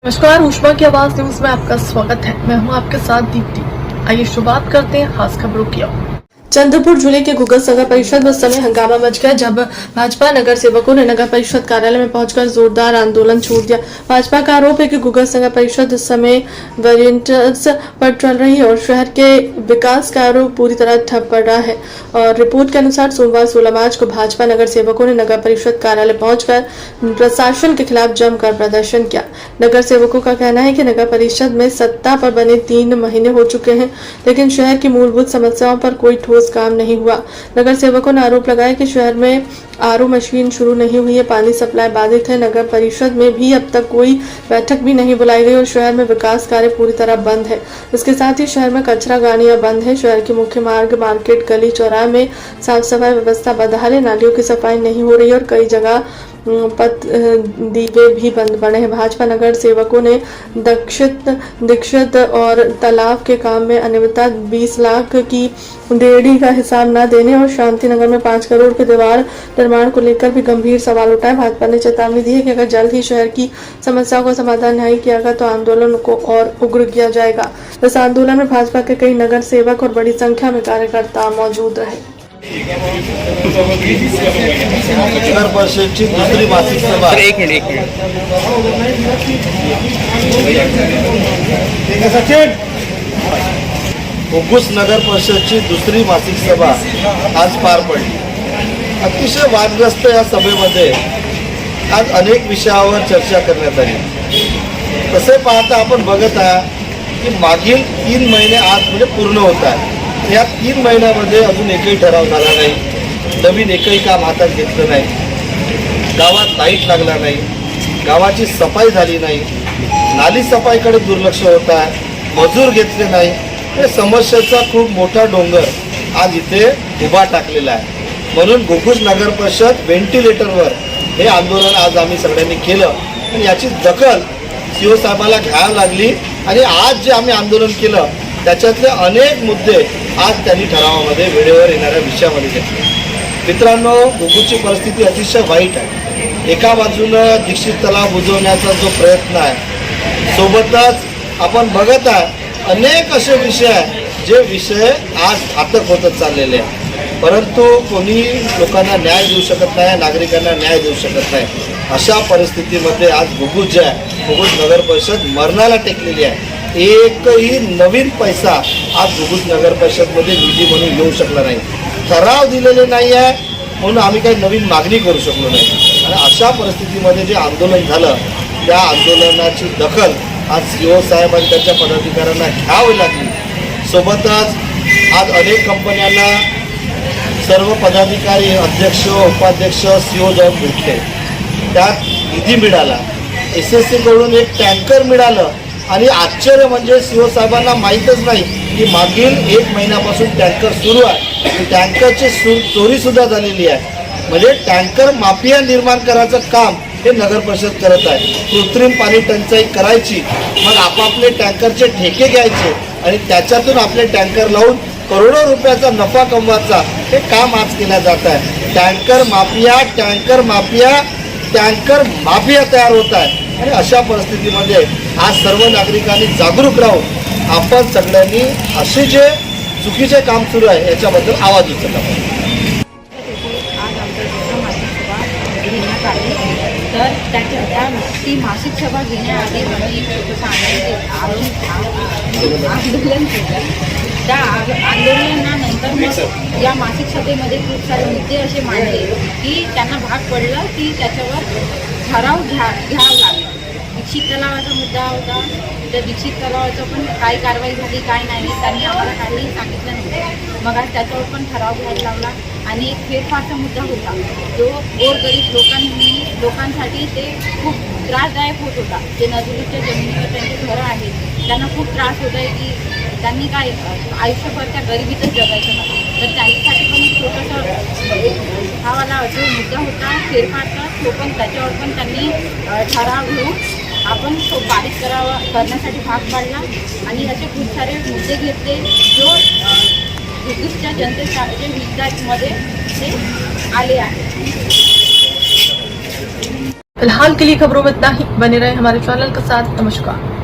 नमस्कार, उष्मा की आवाज न्यूज में आपका स्वागत है। मैं हूं आपके साथ दीप्ति। आइए शुरुआत करते हैं खास खबरों की ओर। चंद्रपुर जिले के गुगस नगर परिषद में उस समय हंगामा मच गया जब भाजपा नगर सेवकों ने नगर परिषद कार्यालय में पहुंचकर जोरदार आंदोलन छेड़ दिया। भाजपा का आरोप है कि गुगस नगर परिषद इस समय वेरिएंट्स पर चल रही है और शहर के विकास कार्यों पूरी तरह ठप पड़ रहा है। और रिपोर्ट के अनुसार सोमवार 16 मार्च को भाजपा नगर सेवकों ने नगर परिषद कार्यालय पहुंचकर प्रशासन के खिलाफ जमकर प्रदर्शन किया। नगर सेवकों का कहना है कि नगर परिषद में सत्ता पर बने 3 महीने हो चुके हैं, लेकिन शहर की मूलभूत समस्याओं पर कोई ठोस काम नहीं हुआ। नगर सेवकों ने आरोप लगाया कि शहर में आरओ मशीन शुरू नहीं हुई है, पानी सप्लाई बाधित है। नगर परिषद में भी अब तक कोई बैठक भी नहीं बुलाई गई और शहर में विकास कार्य पूरी तरह बंद है। इसके साथ ही शहर में कचरा गाड़ियां बंद है। शहर के मुख्य मार्ग, मार्केट, गली चौराहे में साफ सफाई व्यवस्था बदहाल है। नालियों की सफाई नहीं हो रही है और कई जगह पथ दीवे भी बंद पड़े हैं। भाजपा नगर सेवकों ने दीक्षित और तालाब के काम में अनियमितता, 20 लाख की देरी का हिसाब न देने और शांति नगर में 5 करोड़ के दीवार निर्माण को लेकर भी गंभीर सवाल उठाए। भाजपा ने चेतावनी दी है कि अगर जल्द ही शहर की समस्याओं का समाधान नहीं किया गया तो आंदोलन को और उग्र किया जाएगा। इस आंदोलन में भाजपा के कई नगर सेवक और बड़ी संख्या में कार्यकर्ता मौजूद रहे। नगर परिषदची दुसरी मासिक सभा एक मिनिट घुगुस नगर परिषदची दुसरी मासिक सभा आज पार पडली। अतिशय वादग्रस्त या सभेमध्ये आज अनेक विषयावर चर्चा करण्यात आली। तसे पाहता आपण बघत आहात की मागील 3 महिने आज म्हणजे पूर्ण होत आहे। या 3 महिन्यामध्ये अजून एकही ठराव झाला नाही, नवीन एकही काम हातात घेतलं नाही, गावात लाईट लागला नाही, गावाची सफाई झाली नाही, नाली सफाईकडे दुर्लक्ष होत आहे, मजूर घेतले नाही। हे समस्येचा खूप मोठा डोंगर आज इथे उभा टाकलेला आहे। म्हणून घुगुस नगर परिषद व्हेंटिलेटरवर हे आंदोलन आज आम्ही सगळ्यांनी केलं आणि याची दखल सीओ साहेबाला घ्यावी लागली आणि आज जे आम्ही आंदोलन केलं त्याच्यातले अनेक मुद्दे आज त्यांनी ठरावामध्ये वेळेवर येणाऱ्या विषयामध्ये घेतले। मित्रांनो, घुगुसची परिस्थिती अतिशय वाईट आहे। एका बाजूनं दीक्षित तलाव बुजवण्याचा जो प्रयत्न आहे, सोबतच आपण बघत आहे अनेक असे विषय आहे जे विषय आज घातक होतच चाललेले आहे, परंतु कोणी लोकांना न्याय देऊ शकत नाही, नागरिकांना न्याय देऊ शकत नाही। अशा परिस्थितीमध्ये आज घुगुस जे आहे, घुगुस नगर परिषद मरणाला टेकलेली आहे। एकही नवीन पैसा आज घुगुस नगर परिषदमध्ये निधी म्हणून येऊ शकला नाही, ठराव दिलेले नाही आहे म्हणून आम्ही काही नवीन मागणी करू शकलो नाही। आणि अशा परिस्थितीमध्ये जे आंदोलन झालं त्या आंदोलनाची दखल आज सीओ साहेब आणि त्यांच्या पदाधिकाऱ्यांना घ्यावी लागली। सोबतच आज अनेक कंपन्यांना सर्व पदाधिकारी, अध्यक्ष, उपाध्यक्ष, सीओ जाऊन भेटले, त्यात निधी मिळाला, SSC कडून एक टँकर मिळालं आणि आश्चर्य म्हणजे सीओ साहेबांना माहीतच नाही की मागील 1 महिन्यापासून टँकर सुरू आहे आणि टँकरची चोरीसुद्धा झालेली आहे। म्हणजे टँकर माफिया निर्माण करायचं काम हे नगर परिषद करत आहे। कृत्रिम पाणी टंचाई करायची, मग आपापले टँकरचे ठेके घ्यायचे आणि त्याच्यातून आपले टँकर लावून करोडो रुपयाचा नफा कमवायचा, हे काम आज केलं जात आहे। टँकर माफिया तयार होत आहे आणि अशा परिस्थितीमध्ये आज सर्व नागरिकांनी जागरूक राहून आपण सगळ्यांनी असे जे चुकीचे काम सुरू आहे याच्याबद्दल आवाज उचलला पाहिजे। तर ती मासिक सभा घेण्याआधी आंदोलन केलं। त्या आंदोलनानंतर मग या मासिक सभेमध्ये खूप सारे मुद्दे असे मांडले की त्यांना भाग पडलं की त्याच्यावर ठराव घ्यावा लागला। दीक्षित तलावाचा मुद्दा होता, त्या दीक्षित तलावाचं पण काय कारवाई झाली काय नाही त्यांनी आम्हाला काही सांगितलं नाही। मग आज त्याच्यावर पण ठराव घ्यायला लागला आणि एक फेरफारचा मुद्दा होता जो गोरगरीब लोकांसाठी ते खूप त्रासदायक होत होता। जे नजुलीच्या जमिनीवर त्यांचे घरं आहेत त्यांना खूप त्रास होत आहे की त्यांनी काय आयुष्यभर त्या गरिबीतच जगायचं नाही, तर त्यांच्यासाठी पण एक छोटासा हा वाला जो मुद्दा होता फेरफारचा, तो पण त्याच्यावर पण त्यांनी ठराव घेऊन आपण तो पारित करण्यासाठी भाग पाडला आणि असे खूप सारे मुद्दे घेतले जो घुगुसच्या जनतेच्या हितामध्ये ते आले आहेत। फिलहाल के लिए खबरों में इतना ही। बने रहे हमारे चैनल के साथ। नमस्कार।